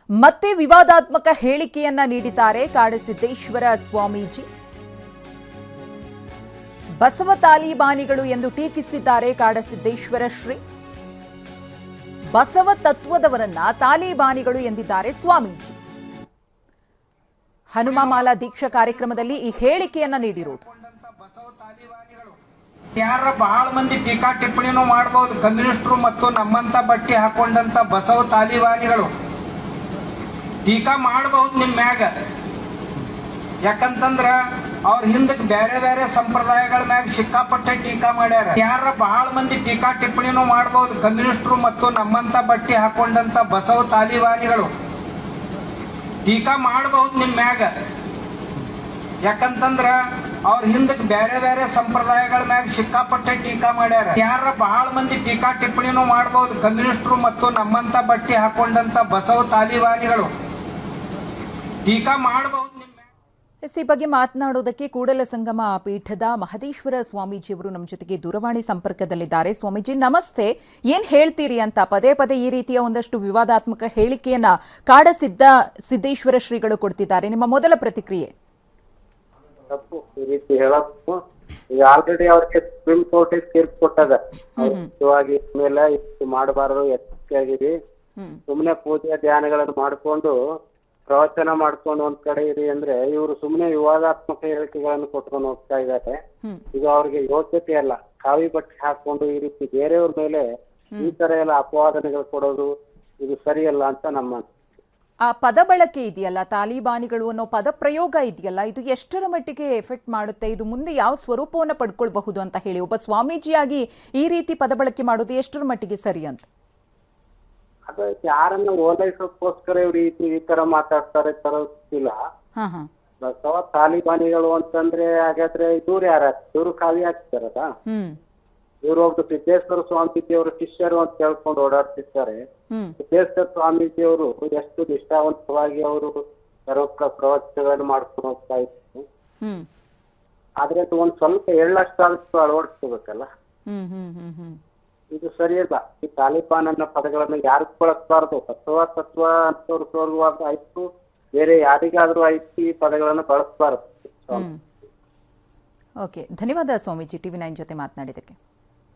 ಮತ್ತೆ ವಿವಾದಾತ್ಮಕ ಹೇಳಿಕೆಯನ್ನ ನೀಡಿದ್ದಾರೆ ಕಾಡಸಿದ್ದೇಶ್ವರ ಸ್ವಾಮೀಜಿ. ಬಸವ ತಾಲಿಬಾನಿಗಳು ಎಂದು ಟೀಕಿಸಿದ್ದಾರೆ ಕಾಡಸಿದ್ದೇಶ್ವರ ಶ್ರೀ. ಬಸವ ತತ್ವದವರನ್ನ ತಾಲಿಬಾನಿಗಳು ಎಂದಿದ್ದಾರೆ ಸ್ವಾಮೀಜಿ. ಹನುಮಾಮಾಲಾ ದೀಕ್ಷಾ ಕಾರ್ಯಕ್ರಮದಲ್ಲಿ ಈ ಹೇಳಿಕೆಯನ್ನ ನೀಡಿರುವುದು. ಯಾರ ಬಹಳ ಮಂದಿ ಟೀಕಾ ಟಿಪ್ಪಣಿನೂ ಮಾಡಬಹುದು. ಕಮ್ಯುನಿಸ್ಟರು ಮತ್ತು ನಮ್ಮಂತ ಬಟ್ಟಿ ಹಾಕೊಂಡಂತ ಬಸವ ತಾಲಿಬಾನಿಗಳು ಟೀಕಾ ಮಾಡಬಹುದು ನಿಮ್ ಮ್ಯಾಗ. ಯಾಕಂತಂದ್ರ ಅವ್ರ ಹಿಂದಕ್ಕೆ ಬೇರೆ ಬೇರೆ ಸಂಪ್ರದಾಯಗಳ ಮ್ಯಾಗ ಸಿಕ್ಕಾಪಟ್ಟೆ ಟೀಕಾ ಮಾಡ್ಯಾರ. ಯಾರ ಬಹಳ ಮಂದಿ ಟೀಕಾ ಟಿಪ್ಪಣಿನೂ ಮಾಡಬಹುದು. ಕಮ್ಯುನಿಸ್ಟರು ಮತ್ತು ನಮ್ಮಂತ ಬಟ್ಟಿ ಹಾಕೊಂಡಂತ ಬಸವ ತಾಲಿಬಾನಿಗಳು ಟೀಕಾ ಮಾಡಬಹುದು ನಿಮ್ ಮ್ಯಾಗ. ಯಾಕಂತಂದ್ರ ಅವ್ರ ಹಿಂದಕ್ಕೆ ಬೇರೆ ಬೇರೆ ಸಂಪ್ರದಾಯಗಳ ಮ್ಯಾಗ ಸಿಕ್ಕಾಪಟ್ಟೆ ಟೀಕಾ ಮಾಡ್ಯಾರ. ಯಾರ ಬಹಳ ಮಂದಿ ಟೀಕಾ ಟಿಪ್ಪಣಿನೂ ಮಾಡಬಹುದು. ಕಮ್ಯುನಿಸ್ಟರು ಮತ್ತು ನಮ್ಮಂತ ಬಟ್ಟಿ ಹಾಕೊಂಡಂತ ಬಸವ ತಾಲಿಬಾನಿಗಳು ಟೀಕಾ ಮಾಡಬಹುದು. ಈ ಬಗ್ಗೆ ಮಾತನಾಡೋದಕ್ಕೆ ಕೂಡಲ ಸಂಗಮ ಪೀಠದ ಮಹದೇಶ್ವರ ಸ್ವಾಮೀಜಿಯವರು ನಮ್ಮ ಜೊತೆಗೆ ದೂರವಾಣಿ ಸಂಪರ್ಕದಲ್ಲಿದ್ದಾರೆ. ಸ್ವಾಮೀಜಿ ನಮಸ್ತೆ. ಏನ್ ಹೇಳ್ತೀರಿ ಅಂತ ಪದೇ ಪದೇ ಈ ರೀತಿಯ ಒಂದಷ್ಟು ವಿವಾದಾತ್ಮಕ ಹೇಳಿಕೆಯನ್ನ ಸಿದ್ದೇಶ್ವರ ಶ್ರೀಗಳು ಕೊಡ್ತಿದ್ದಾರೆ, ನಿಮ್ಮ ಮೊದಲ ಪ್ರತಿಕ್ರಿಯೆ? ತಪ್ಪು ಈ ರೀತಿ ಹೇಳೋದು. ಈಗ ಆಲ್ರೆಡಿ ಅವ್ರಿಗೆ ಸುಪ್ರೀಂ ಕೋರ್ಟ್ ತೀರ್ಪು ಕೊಟ್ಟದ. ಮೇಲೆ ಇಷ್ಟು ಮಾಡಬಾರದು, ಎಚ್ಚರಿಕೆಯಾಗಿರಿ, ಸುಮ್ನೆ ಪೂಜೆ ಧ್ಯಾನಗಳನ್ನು ಮಾಡ್ಕೊಂಡು ಪ್ರವಚನ ಮಾಡ್ಕೊಂಡು ಒಂದ್ ಕಡೆ ಇರಿ ಅಂದ್ರೆ ಇವರು ಸುಮ್ನೆ ವಿವಾದಾತ್ಮಕ ಹೇಳಿಕೆಗಳನ್ನು ಕೊಟ್ಕೊಂಡು ಹೋಗ್ತಾ ಇದ್ದಾರೆ. ಇದು ಅವ್ರಿಗೆ ಯೋಗ್ಯತೆ ಅಲ್ಲ. ಕಾವಿ ಬಟ್ಟೆ ಹಾಕೊಂಡು ಈ ರೀತಿ ಬೇರೆಯವ್ರ ಮೇಲೆ ಈ ತರ ಎಲ್ಲ ಅಪವಾದನೆಗಳು ಕೊಡೋದು ಇದು ಸರಿಯಲ್ಲ ಅಂತ ನಮ್ಮ ಆ ಪದ ಬಳಕೆ ಇದೆಯಲ್ಲ, ತಾಲಿಬಾನಿಗಳು ಅನ್ನೋ ಪದ ಪ್ರಯೋಗ ಇದೆಯಲ್ಲ, ಇದು ಎಷ್ಟರ ಮಟ್ಟಿಗೆ ಎಫೆಕ್ಟ್ ಮಾಡುತ್ತೆ? ಇದು ಮುಂದೆ ಯಾವ ಸ್ವರೂಪವನ್ನ ಪಡ್ಕೊಳ್ಬಹುದು ಅಂತ ಹೇಳಿ ಒಬ್ಬ ಸ್ವಾಮೀಜಿಯಾಗಿ ಈ ರೀತಿ ಪದ ಬಳಕೆ ಮಾಡೋದು ಎಷ್ಟರ ಮಟ್ಟಿಗೆ ಸರಿ ಅಂತ? ಅದ ಯಾರನ್ನ ಓಲೈಸೋಕ್ಕೋಸ್ಕರ ಇವ್ರು ಈ ತರ ಮಾತಾಡ್ತಾರೆ ತರೋದಿಲ್ಲ. ಬಸವ ತಾಲಿಬಾನಿಗಳು ಅಂತಂದ್ರೆ ಹಾಗಾದ್ರೆ ಇವ್ರು ಯಾರ ಇವ್ರು ಕಾವಿ ಹಾಕ್ತಾರದ? ಇವ್ರು ಒಬ್ರು ಸಿದ್ದೇಶ್ವರ ಸ್ವಾಮೀಜಿಯವರು ಶಿಷ್ಯರು ಅಂತ ಹೇಳ್ಕೊಂಡು ಓಡಾಡ್ತಿರ್ತಾರೆ. ಸಿದ್ದೇಶ್ವರ ಸ್ವಾಮೀಜಿಯವರು ಎಷ್ಟು ನಿಷ್ಠಾವಂತವಾಗಿ ಅವರು ಪ್ರವಚನಗಳನ್ನು ಮಾಡ್ಕೊಂಡು ಹೋಗ್ತಾ ಇದ್ರು. ಆದ್ರೆ ಅದು ಒಂದ್ ಸ್ವಲ್ಪ ಎಳ್ಳಷ್ಟಾದಷ್ಟು ಅಳವಡಿಸ್ಕೋಬೇಕಲ್ಲ. ಇದು ಸರಿಯಲ್ಲ. ಈ ತಾಲಿಬಾನ್ ಅನ್ನೋ ಪದಗಳನ್ನ ಯಾರು ಬಳಸಬಾರ್ದು. ತತ್ವ ಅಂತ ಆಯ್ತು, ಬೇರೆ ಯಾರಿಗಾದ್ರೂ ಆಯ್ತು ಈ ಪದಗಳನ್ನ ಬಳಸಬಾರದು. ಓಕೆ, ಧನ್ಯವಾದ ಸ್ವಾಮೀಜಿ ಟಿವಿ9 ಜೊತೆ ಮಾತನಾಡಿದಕ್ಕೆ.